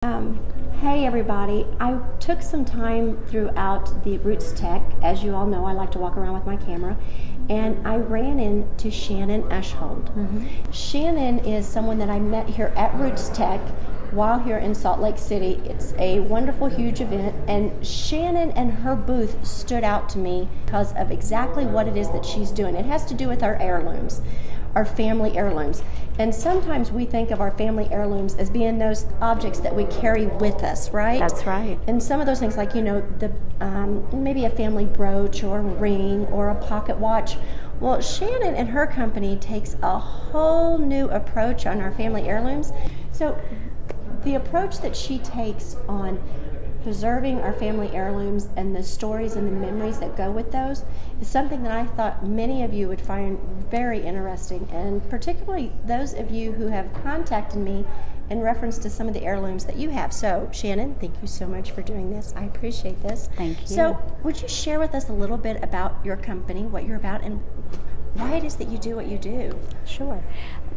Hey everybody, I took some time throughout the Roots Tech. As you all know, I like to walk around with my camera, and I ran into Shannon Uschold. Shannon is someone that I met here at Roots Tech while here in Salt Lake City. It's a wonderful, huge event, and Shannon and her booth stood out to me because of exactly what it is that she's doing. It has to do with our heirlooms, our family heirlooms. And sometimes we think of our family heirlooms as being those objects that we carry with us, right? That's right. And some of those things, like, maybe a family brooch or a ring or a pocket watch. Well, Shannon and her company takes a whole new approach on our family heirlooms. So the approach that she takes on preserving our family heirlooms and the stories and the memories that go with those is something that I thought many of you would find very interesting, and particularly those of you who have contacted me in reference to some of the heirlooms that you have. So, Shannon, thank you so much for doing this. I appreciate this. Thank you. So, would you share with us a little bit about your company, what you're about, and why it is that you do what you do? Sure.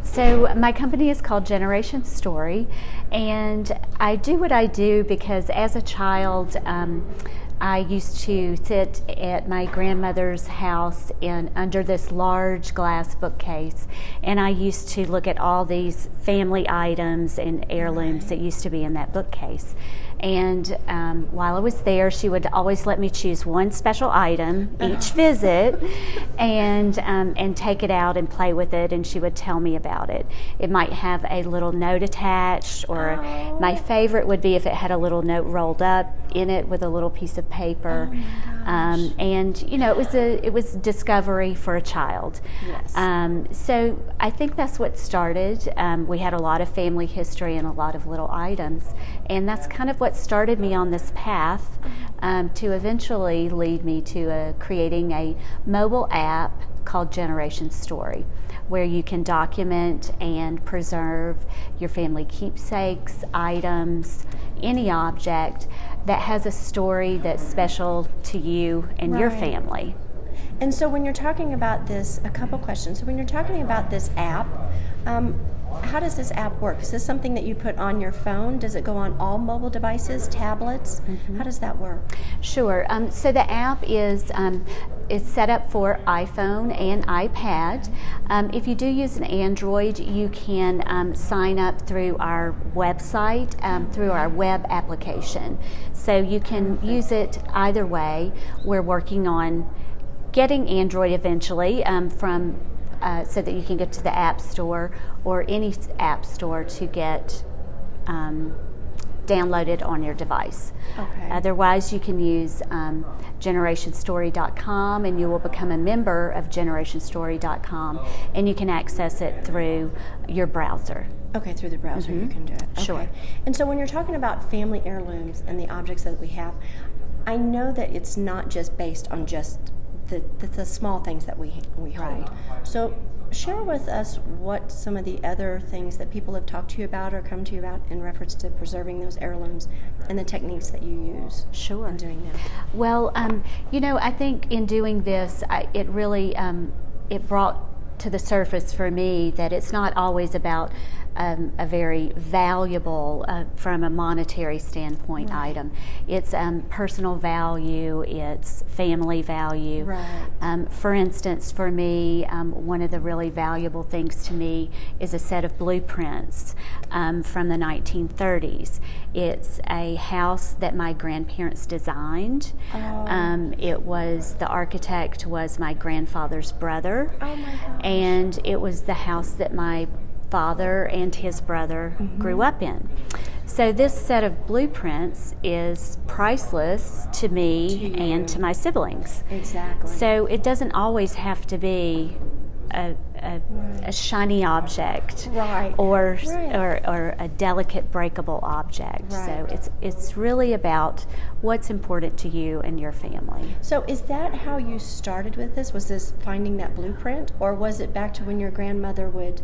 So my company is called GenerationStory, and I do what I do because as a child, I used to sit at my grandmother's house under this large glass bookcase, and I used to look at all these family items and heirlooms that used to be in that bookcase. And while I was there, she would always let me choose one special item each visit and take it out and play with it, and she would tell me about it. It might have a little note attached, or my favorite would be if it had a little note rolled up in it with a little piece of paper. And it was discovery for a child. Yes. So I think that's what started. We had a lot of family history and a lot of little items, and that's kind of what started me on this path to eventually lead me to creating a mobile app called GenerationStory, where you can document and preserve your family keepsakes, items, any object that has a story that's special to you and your family. And so when you're talking about this, a couple questions. So when you're talking about this app, how does this app work? Is this something that you put on your phone? Does it go on all mobile devices, tablets? How does that work? Sure. So the app is set up for iPhone and iPad. If you do use an Android, you can sign up through our website, through our web application. So you can use it either way. We're working on getting Android eventually so that you can get to the App Store or any app store to get downloaded on your device. Okay. Otherwise, you can use GenerationStory.com, and you will become a member of GenerationStory.com, and you can access it through your browser. Okay, through the browser you can do it. Okay. Sure. And so when you're talking about family heirlooms and the objects that we have, I know that it's not just based on just the small things that we hold. Right. So share with us what some of the other things that people have talked to you about or come to you about in reference to preserving those heirlooms and the techniques that you use. Sure. In doing that. Well, I think in doing this, it really it brought to the surface for me that it's not always about a very valuable, from a monetary standpoint, item. It's personal value, it's family value. Right. For instance, for me, one of the really valuable things to me is a set of blueprints from the 1930s. It's a house that my grandparents designed. The architect was my grandfather's brother. Oh my gosh. And it was the house that my father and his brother grew up in. So this set of blueprints is priceless to me and to my siblings. Exactly. So it doesn't always have to be a shiny object, Right. or a delicate breakable object. Right. So it's really about what's important to you and your family. So is that how you started with this? Was this finding that blueprint, or was it back to when your grandmother would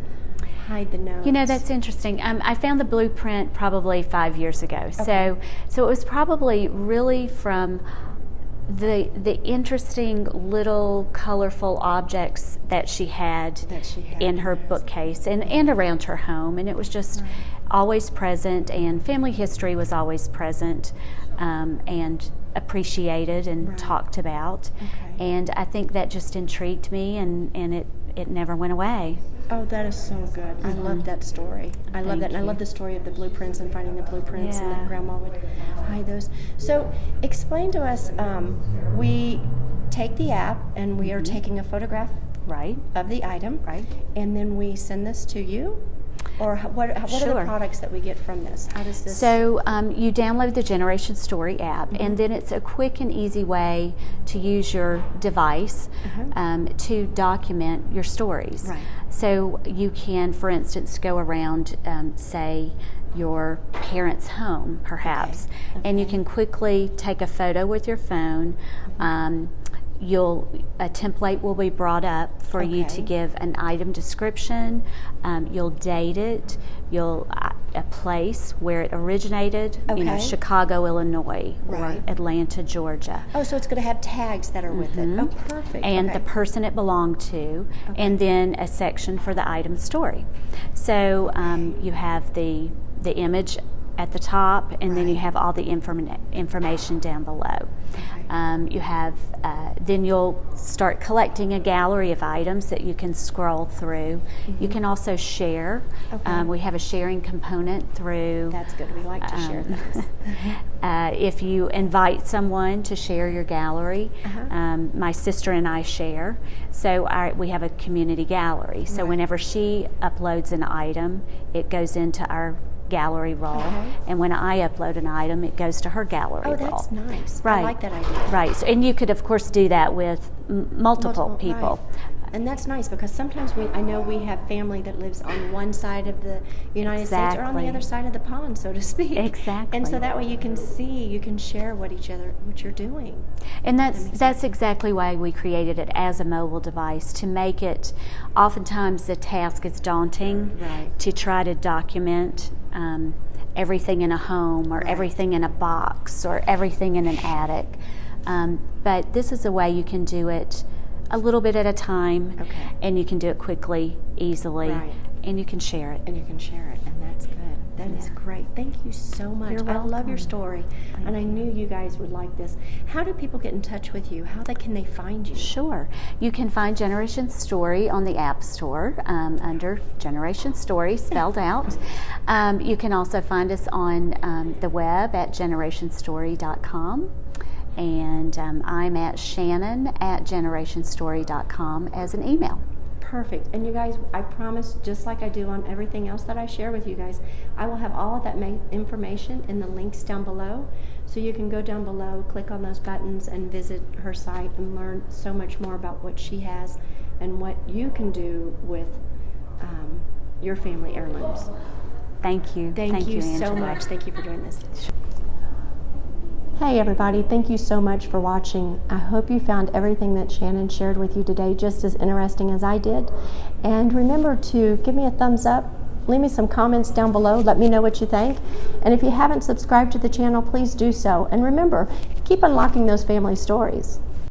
hide the notes? That's interesting. I found the blueprint probably 5 years ago. Okay. So it was probably really from the interesting little colorful objects that she had in her bookcase and around her home, and it was just always present, and family history was always present and appreciated and talked about. And I think that just intrigued me, and it never went away. Oh, that is so good. I love that story. I love that. And I love the story of the blueprints and finding the blueprints and that Grandma would hide those. So explain to us, we take the app and we are taking a photograph of the item. And then we send this to you? Or what are the products that we get from this? How does this? So you download the GenerationStory app, and then it's a quick and easy way to use your device to document your stories. So you can, for instance, go around, say, your parents' home, perhaps, and you can quickly take a photo with your phone. A template will be brought up for you to give an item description. You'll date it. You'll a place where it originated. You know, Chicago, Illinois, or Atlanta, Georgia. Oh, so it's going to have tags that are with it. Oh, perfect. And the person it belonged to, and then a section for the item story. So you have the image at the top, and then you have all the information down below. You have, then you'll start collecting a gallery of items that you can scroll through. You can also share. We have a sharing component through. That's good. We like to share things. If you invite someone to share your gallery, my sister and I share. So we have a community gallery. So whenever she uploads an item, it goes into our gallery roll, and when I upload an item, it goes to her gallery roll. Oh, that's nice. I like that idea. So, and you could, of course, do that with multiple people. And that's nice, because sometimes I know we have family that lives on one side of the United States or on the other side of the pond, so to speak. And so that way you can see, you can share what you're doing. And that's exactly why we created it as a mobile device, to make it, oftentimes the task is daunting to try to document everything in a home, or everything in a box, or everything in an attic. But this is a way you can do it a little bit at a time, and you can do it quickly, easily, and you can share it. And that's good. That is great. Thank you so much. You're welcome. I love your story, and I knew you guys would like this. How do people get in touch with you? Can they find you? Sure. You can find Generation Story on the App Store under Generation Story, spelled out. You can also find us on the web at GenerationStory.com. And I'm at Shannon at GenerationStory.com as an email. Perfect. And you guys, I promise, just like I do on everything else that I share with you guys, I will have all of that information in the links down below. So you can go down below, click on those buttons, and visit her site and learn so much more about what she has and what you can do with your family heirlooms. Thank you. Thank you so much. Thank you for doing this. Hey everybody, thank you so much for watching. I hope you found everything that Shannon shared with you today just as interesting as I did. And remember to give me a thumbs up, leave me some comments down below, let me know what you think. And if you haven't subscribed to the channel, please do so. And remember, keep unlocking those family stories.